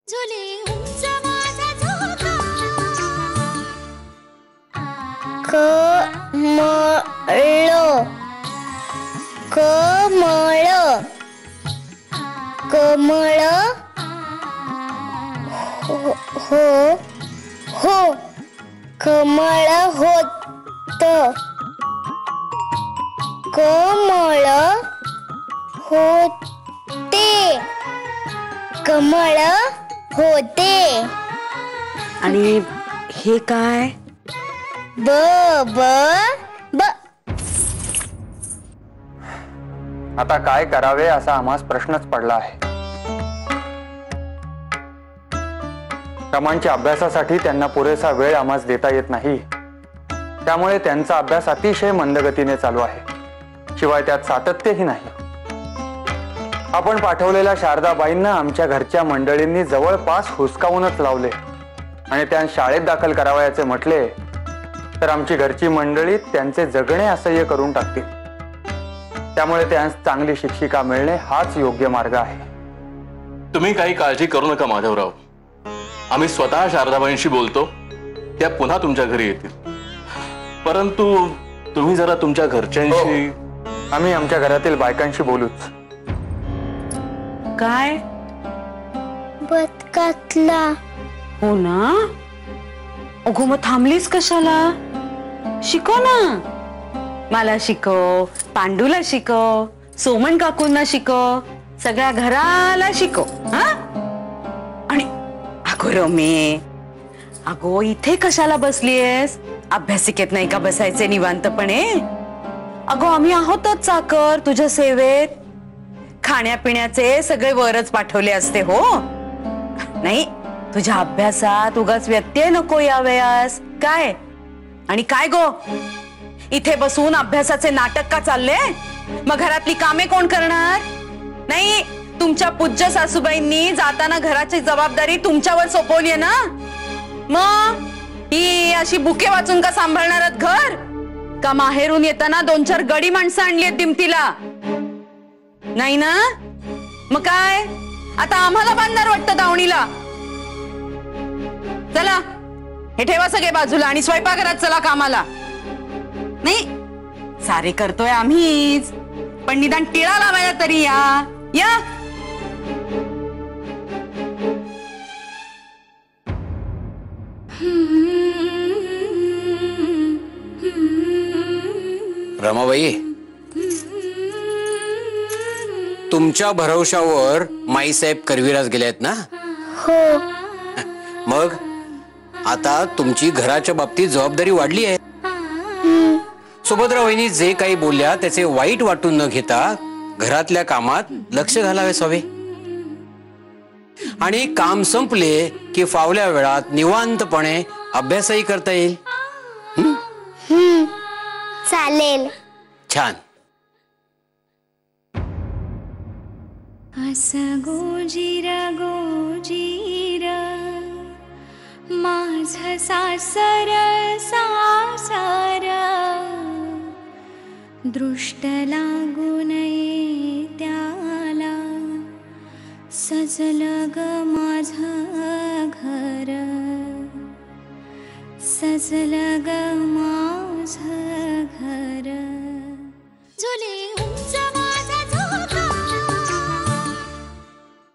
झुले उंच माझा झोका कमळ कमळ कमळ हो हो कमळ होत कमळ होते कमळ होते आणि हे काय ब ब ब आता काय करावे असा आम्हास प्रश्नच पडला आहे। रमांच्या अभ्यासासाठी त्यांना पुरेसा वेळ आम्हास देता येत नाही, त्यामुळे त्यांचा अभ्यास अतिशय मंदगतीने चालू आहे, शिवाय त्यात सातत्यही नाही। आपण पाठवलेल्या शारदाबाईंना आमच्या घरच्या मंडळींनी जवळपास हुसकावूनच लावले आणि त्या शाळेत दाखल करावयाचे म्हटले तर आमची घरची मंडळी त्यांचे जगणे असह्य करून टाकतील, त्यामुळे त्यांस चांगली शिक्षिका मिळणे हाच योग्य मार्ग आहे। तुम्ही काही काळजी करू नका माधवराव, आम्ही स्वतः शारदाबाईंशी बोलतो, त्या पुन्हा तुमच्या घरी येतील। परंतु तुम्ही जरा तुमच्या घरच्यांशी आम्ही आमच्या घरातील बायकांशी बोलूच। काय बदकातला हो ना अगो मग थांबलीस कशाला शिकव ना मला शिकव पांडूला शिकव सोमन काकूंना शिकव सगळ्या घराला शिकव हा आणि अगो रमे अगो इथे कशाला बसलीयस अभ्यासिकेत नाही का बसायचे निवांतपणे अगो आम्ही आहोतच चाकर तुझ्या सेवेत खाण्यापिण्याचे सगळे वरच पाठवले असते हो नाही तुझ्या अभ्यासात उगाच व्यत्यय नको यावेळेस काय आणि काय गो इथे बसून अभ्यासाचे नाटक का चालले मग घरातली कामे कोण करणार नाही तुमच्या पूज्य सासूबाईंनी जाताना घराची जबाबदारी तुमच्यावर सोपवली ना मग ही अशी बुके वाचून का सांभाळणार घर का माहेरून येताना 2-4 गडी माणसं आणली आहेत दिमतीला नाही ना मग काय आता आम्हाला बांधणार वाटतं दावणीला चला हे ठेवा सगळे बाजूला आणि स्वयंपाकघरात चला कामाला नाही सारे करतोय आम्हीच पण निदान टिळा लावायला तरी या या रमाबाई तुमच्या भरवशावर माईसाहेब करविराज गेलेत ना हो मग आता तुमची घराच्या बाबतीत जबाबदारी वाढली आहे सुभद्रा वहिनी जे काही बोलल्या त्याचे वाईट वाटून न घेता घरातल्या कामात लक्ष घालावे हवे आणि काम संपले की फावल्या वेळात निवांतपणे अभ्यासही करता येईल चालेल छान असं गोजीर माझं सासर सासर दृष्ट लागू नये त्याला सजलं ग माझं घर सजलं ग माझं घर झुले